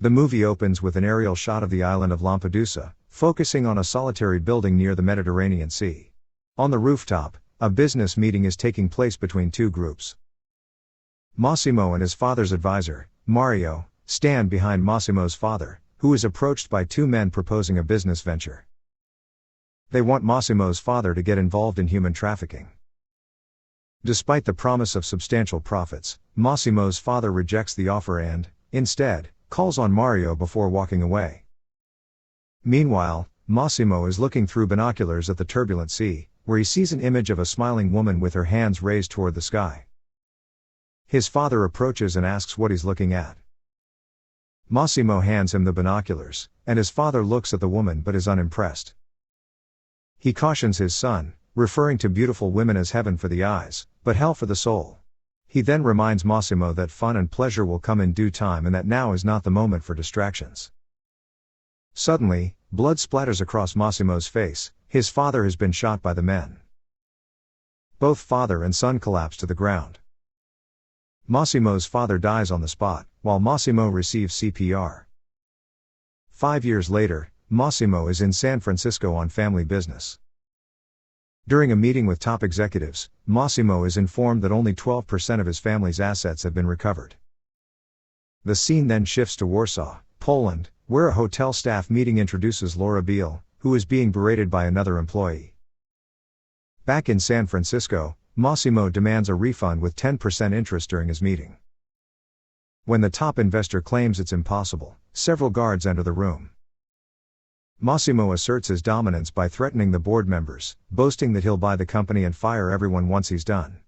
The movie opens with an aerial shot of the island of Lampedusa, focusing on a solitary building near the Mediterranean Sea. On the rooftop, a business meeting is taking place between two groups. Massimo and his father's advisor, Mario, stand behind Massimo's father, who is approached by two men proposing a business venture. They want Massimo's father to get involved in human trafficking. Despite the promise of substantial profits, Massimo's father rejects the offer and, instead, calls on Mario before walking away. Meanwhile, Massimo is looking through binoculars at the turbulent sea, where he sees an image of a smiling woman with her hands raised toward the sky. His father approaches and asks what he's looking at. Massimo hands him the binoculars, and his father looks at the woman but is unimpressed. He cautions his son, referring to beautiful women as heaven for the eyes, but hell for the soul. He then reminds Massimo that fun and pleasure will come in due time and that now is not the moment for distractions. Suddenly, blood splatters across Massimo's face. His father has been shot by the men. Both father and son collapse to the ground. Massimo's father dies on the spot, while Massimo receives CPR. 5 years later, Massimo is in San Francisco on family business. During a meeting with top executives, Massimo is informed that only 12% of his family's assets have been recovered. The scene then shifts to Warsaw, Poland, where a hotel staff meeting introduces Laura Beale, who is being berated by another employee. Back in San Francisco, Massimo demands a refund with 10% interest during his meeting. When the top investor claims it's impossible, several guards enter the room. Massimo asserts his dominance by threatening the board members, boasting that he'll buy the company and fire everyone once he's done.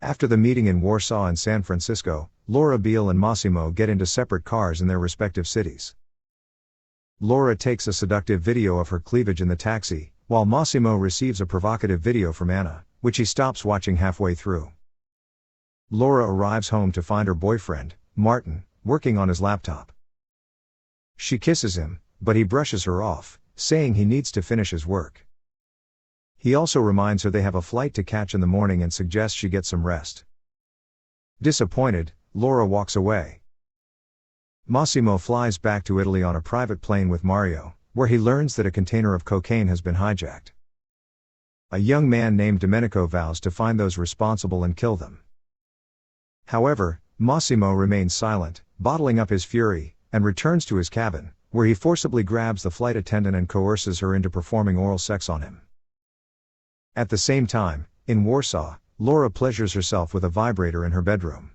After the meeting in Warsaw and San Francisco, Laura Beale and Massimo get into separate cars in their respective cities. Laura takes a seductive video of her cleavage in the taxi, while Massimo receives a provocative video from Anna, which he stops watching halfway through. Laura arrives home to find her boyfriend, Martin, working on his laptop. She kisses him, but he brushes her off, saying he needs to finish his work. He also reminds her they have a flight to catch in the morning and suggests she get some rest. Disappointed, Laura walks away. Massimo flies back to Italy on a private plane with Mario, where he learns that a container of cocaine has been hijacked. A young man named Domenico vows to find those responsible and kill them. However, Massimo remains silent, bottling up his fury, and returns to his cabin, where he forcibly grabs the flight attendant and coerces her into performing oral sex on him. At the same time, in Warsaw, Laura pleasures herself with a vibrator in her bedroom.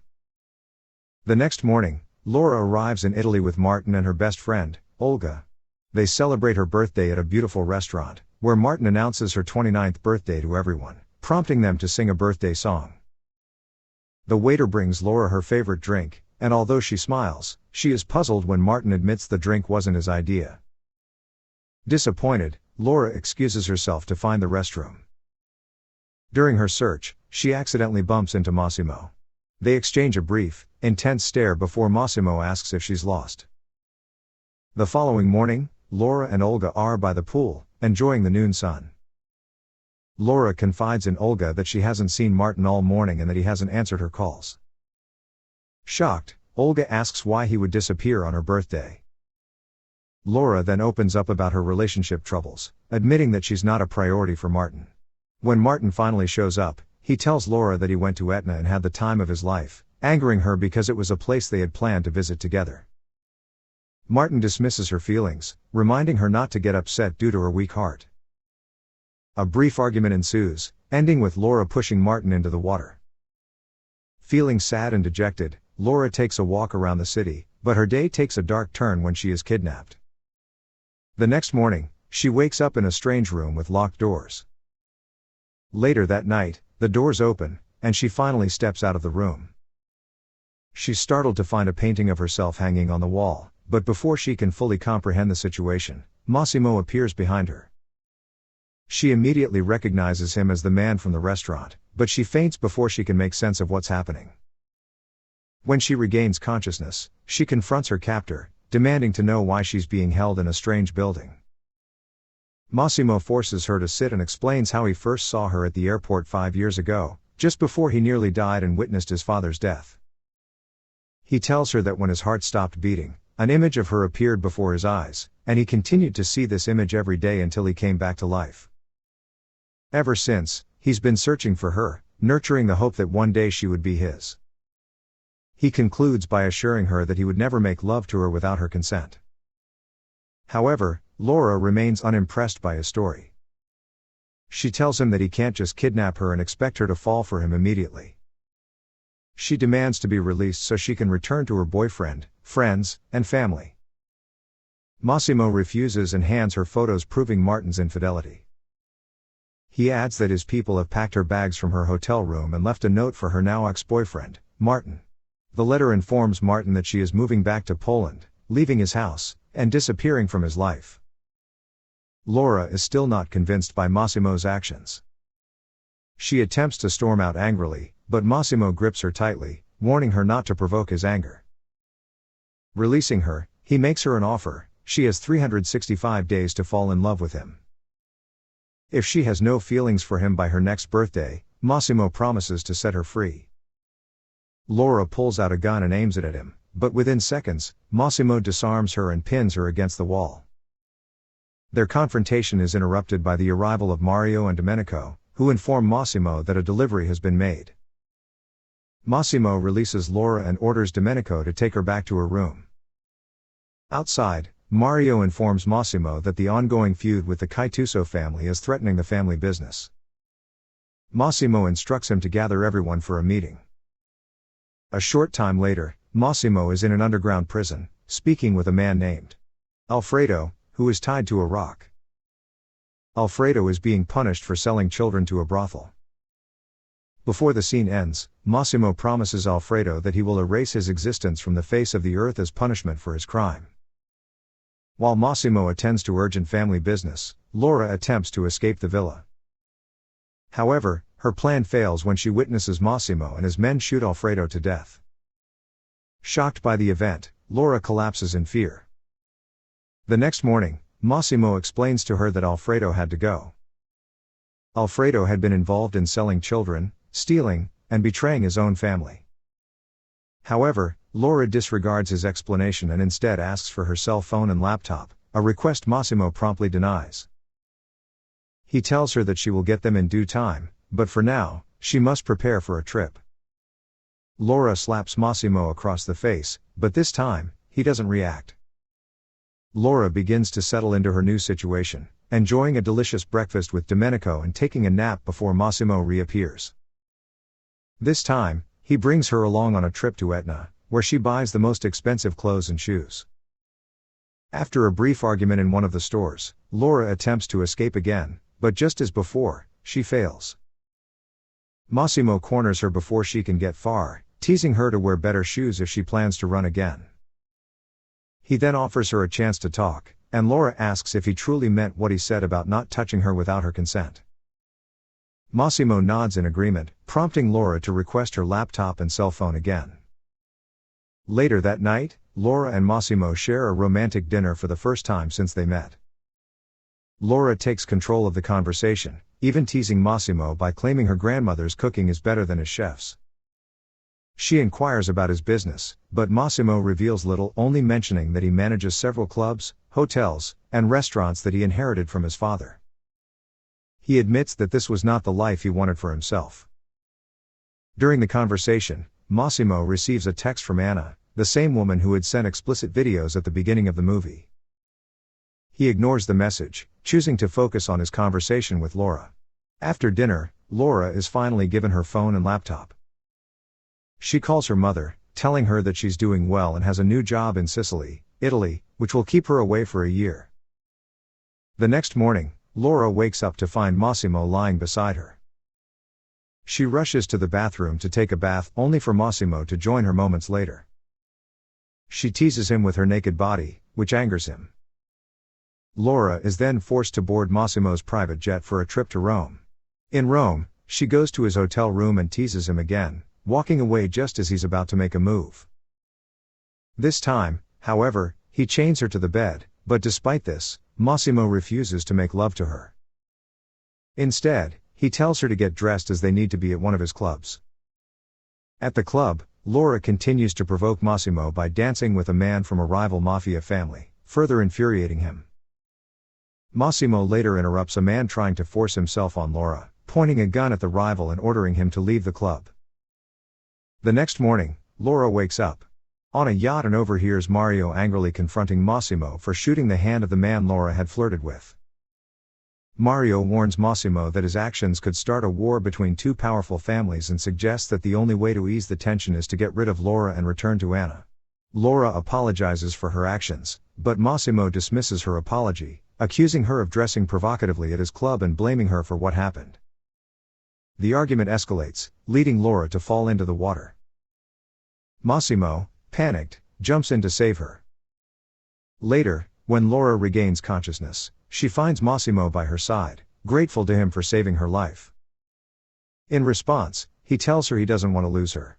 The next morning, Laura arrives in Italy with Martin and her best friend, Olga. They celebrate her birthday at a beautiful restaurant, where Martin announces her 29th birthday to everyone, prompting them to sing a birthday song. The waiter brings Laura her favorite drink, and although she smiles, she is puzzled when Martin admits the drink wasn't his idea. Disappointed, Laura excuses herself to find the restroom. During her search, she accidentally bumps into Massimo. They exchange a brief, intense stare before Massimo asks if she's lost. The following morning, Laura and Olga are by the pool, enjoying the noon sun. Laura confides in Olga that she hasn't seen Martin all morning and that he hasn't answered her calls. Shocked, Olga asks why he would disappear on her birthday. Laura then opens up about her relationship troubles, admitting that she's not a priority for Martin. When Martin finally shows up, he tells Laura that he went to Etna and had the time of his life, angering her because it was a place they had planned to visit together. Martin dismisses her feelings, reminding her not to get upset due to her weak heart. A brief argument ensues, ending with Laura pushing Martin into the water. Feeling sad and dejected, Laura takes a walk around the city, but her day takes a dark turn when she is kidnapped. The next morning, she wakes up in a strange room with locked doors. Later that night, the doors open, and she finally steps out of the room. She's startled to find a painting of herself hanging on the wall, but before she can fully comprehend the situation, Massimo appears behind her. She immediately recognizes him as the man from the restaurant, but she faints before she can make sense of what's happening. When she regains consciousness, she confronts her captor, demanding to know why she's being held in a strange building. Massimo forces her to sit and explains how he first saw her at the airport 5 years ago, just before he nearly died and witnessed his father's death. He tells her that when his heart stopped beating, an image of her appeared before his eyes, and he continued to see this image every day until he came back to life. Ever since, he's been searching for her, nurturing the hope that one day she would be his. He concludes by assuring her that he would never make love to her without her consent. However, Laura remains unimpressed by his story. She tells him that he can't just kidnap her and expect her to fall for him immediately. She demands to be released so she can return to her boyfriend, friends, and family. Massimo refuses and hands her photos proving Martin's infidelity. He adds that his people have packed her bags from her hotel room and left a note for her now ex-boyfriend, Martin. The letter informs Martin that she is moving back to Poland, leaving his house, and disappearing from his life. Laura is still not convinced by Massimo's actions. She attempts to storm out angrily, but Massimo grips her tightly, warning her not to provoke his anger. Releasing her, he makes her an offer. She has 365 days to fall in love with him. If she has no feelings for him by her next birthday, Massimo promises to set her free. Laura pulls out a gun and aims it at him, but within seconds, Massimo disarms her and pins her against the wall. Their confrontation is interrupted by the arrival of Mario and Domenico, who inform Massimo that a delivery has been made. Massimo releases Laura and orders Domenico to take her back to her room. Outside, Mario informs Massimo that the ongoing feud with the Caituso family is threatening the family business. Massimo instructs him to gather everyone for a meeting. A short time later, Massimo is in an underground prison, speaking with a man named Alfredo, who is tied to a rock. Alfredo is being punished for selling children to a brothel. Before the scene ends, Massimo promises Alfredo that he will erase his existence from the face of the earth as punishment for his crime. While Massimo attends to urgent family business, Laura attempts to escape the villa. However, her plan fails when she witnesses Massimo and his men shoot Alfredo to death. Shocked by the event, Laura collapses in fear. The next morning, Massimo explains to her that Alfredo had to go. Alfredo had been involved in selling children, stealing, and betraying his own family. However, Laura disregards his explanation and instead asks for her cell phone and laptop, a request Massimo promptly denies. He tells her that she will get them in due time, but for now, she must prepare for a trip. Laura slaps Massimo across the face, but this time, he doesn't react. Laura begins to settle into her new situation, enjoying a delicious breakfast with Domenico and taking a nap before Massimo reappears. This time, he brings her along on a trip to Etna, where she buys the most expensive clothes and shoes. After a brief argument in one of the stores, Laura attempts to escape again, but just as before, she fails. Massimo corners her before she can get far, teasing her to wear better shoes if she plans to run again. He then offers her a chance to talk, and Laura asks if he truly meant what he said about not touching her without her consent. Massimo nods in agreement, prompting Laura to request her laptop and cell phone again. Later that night, Laura and Massimo share a romantic dinner for the first time since they met. Laura takes control of the conversation, even teasing Massimo by claiming her grandmother's cooking is better than his chef's. She inquires about his business, but Massimo reveals little, only mentioning that he manages several clubs, hotels, and restaurants that he inherited from his father. He admits that this was not the life he wanted for himself. During the conversation, Massimo receives a text from Anna, the same woman who had sent explicit videos at the beginning of the movie. He ignores the message, choosing to focus on his conversation with Laura. After dinner, Laura is finally given her phone and laptop. She calls her mother, telling her that she's doing well and has a new job in Sicily, Italy, which will keep her away for a year. The next morning, Laura wakes up to find Massimo lying beside her. She rushes to the bathroom to take a bath, only for Massimo to join her moments later. She teases him with her naked body, which angers him. Laura is then forced to board Massimo's private jet for a trip to Rome. In Rome, she goes to his hotel room and teases him again, walking away just as he's about to make a move. This time, however, he chains her to the bed, but despite this, Massimo refuses to make love to her. Instead, he tells her to get dressed as they need to be at one of his clubs. At the club, Laura continues to provoke Massimo by dancing with a man from a rival Mafia family, further infuriating him. Massimo later interrupts a man trying to force himself on Laura, pointing a gun at the rival and ordering him to leave the club. The next morning, Laura wakes up on a yacht and overhears Mario angrily confronting Massimo for shooting the hand of the man Laura had flirted with. Mario warns Massimo that his actions could start a war between two powerful families and suggests that the only way to ease the tension is to get rid of Laura and return to Anna. Laura apologizes for her actions, but Massimo dismisses her apology, accusing her of dressing provocatively at his club and blaming her for what happened. The argument escalates, leading Laura to fall into the water. Massimo, panicked, jumps in to save her. Later, when Laura regains consciousness, she finds Massimo by her side, grateful to him for saving her life. In response, he tells her he doesn't want to lose her.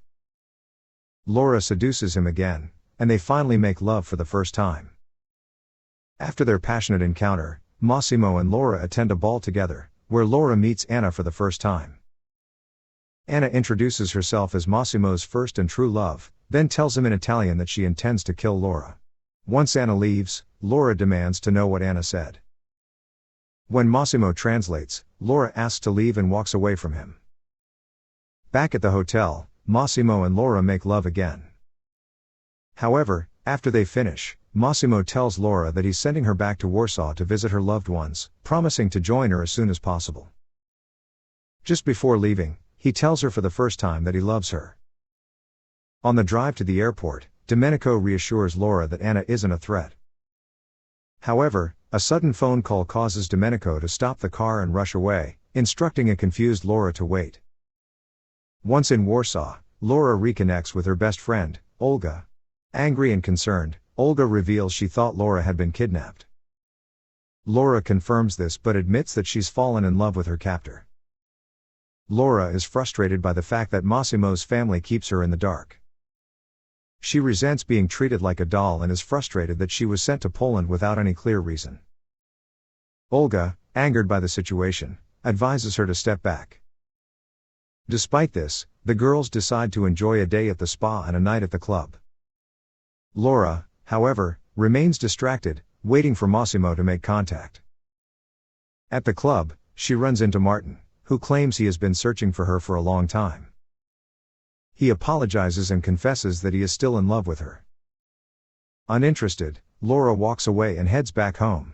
Laura seduces him again, and they finally make love for the first time. After their passionate encounter, Massimo and Laura attend a ball together, where Laura meets Anna for the first time. Anna introduces herself as Massimo's first and true love, then tells him in Italian that she intends to kill Laura. Once Anna leaves, Laura demands to know what Anna said. When Massimo translates, Laura asks to leave and walks away from him. Back at the hotel, Massimo and Laura make love again. However, after they finish, Massimo tells Laura that he's sending her back to Warsaw to visit her loved ones, promising to join her as soon as possible. Just before leaving, he tells her for the first time that he loves her. On the drive to the airport, Domenico reassures Laura that Anna isn't a threat. However, a sudden phone call causes Domenico to stop the car and rush away, instructing a confused Laura to wait. Once in Warsaw, Laura reconnects with her best friend, Olga. Angry and concerned, Olga reveals she thought Laura had been kidnapped. Laura confirms this but admits that she's fallen in love with her captor. Laura is frustrated by the fact that Massimo's family keeps her in the dark. She resents being treated like a doll and is frustrated that she was sent to Poland without any clear reason. Olga, angered by the situation, advises her to step back. Despite this, the girls decide to enjoy a day at the spa and a night at the club. Laura, however, remains distracted, waiting for Massimo to make contact. At the club, she runs into Martin, who claims he has been searching for her for a long time. He apologizes and confesses that he is still in love with her. Uninterested, Laura walks away and heads back home.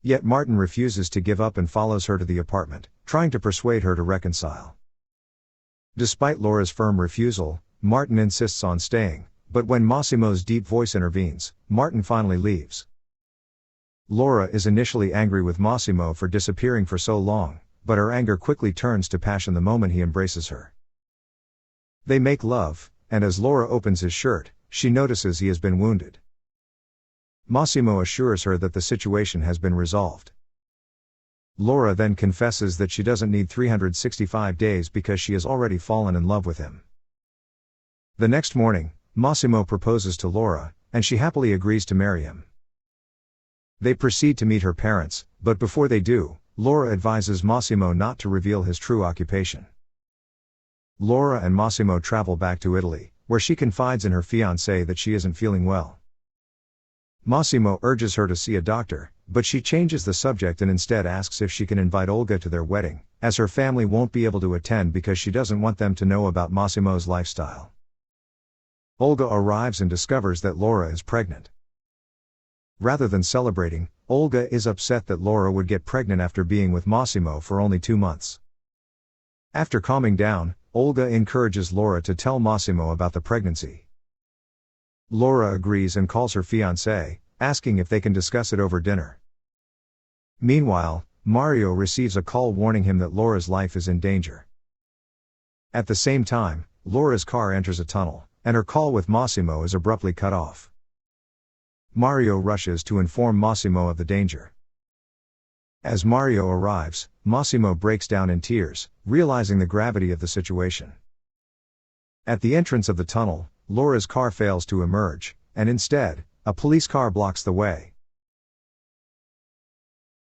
Yet Martin refuses to give up and follows her to the apartment, trying to persuade her to reconcile. Despite Laura's firm refusal, Martin insists on staying, but when Massimo's deep voice intervenes, Martin finally leaves. Laura is initially angry with Massimo for disappearing for so long, but her anger quickly turns to passion the moment he embraces her. They make love, and as Laura opens his shirt, she notices he has been wounded. Massimo assures her that the situation has been resolved. Laura then confesses that she doesn't need 365 days because she has already fallen in love with him. The next morning, Massimo proposes to Laura, and she happily agrees to marry him. They proceed to meet her parents, but before they do, Laura advises Massimo not to reveal his true occupation. Laura and Massimo travel back to Italy, where she confides in her fiancé that she isn't feeling well. Massimo urges her to see a doctor, but she changes the subject and instead asks if she can invite Olga to their wedding, as her family won't be able to attend because she doesn't want them to know about Massimo's lifestyle. Olga arrives and discovers that Laura is pregnant. Rather than celebrating, Olga is upset that Laura would get pregnant after being with Massimo for only 2 months. After calming down, Olga encourages Laura to tell Massimo about the pregnancy. Laura agrees and calls her fiancé, asking if they can discuss it over dinner. Meanwhile, Mario receives a call warning him that Laura's life is in danger. At the same time, Laura's car enters a tunnel, and her call with Massimo is abruptly cut off. Mario rushes to inform Massimo of the danger. As Mario arrives, Massimo breaks down in tears, realizing the gravity of the situation. At the entrance of the tunnel, Laura's car fails to emerge, and instead, a police car blocks the way.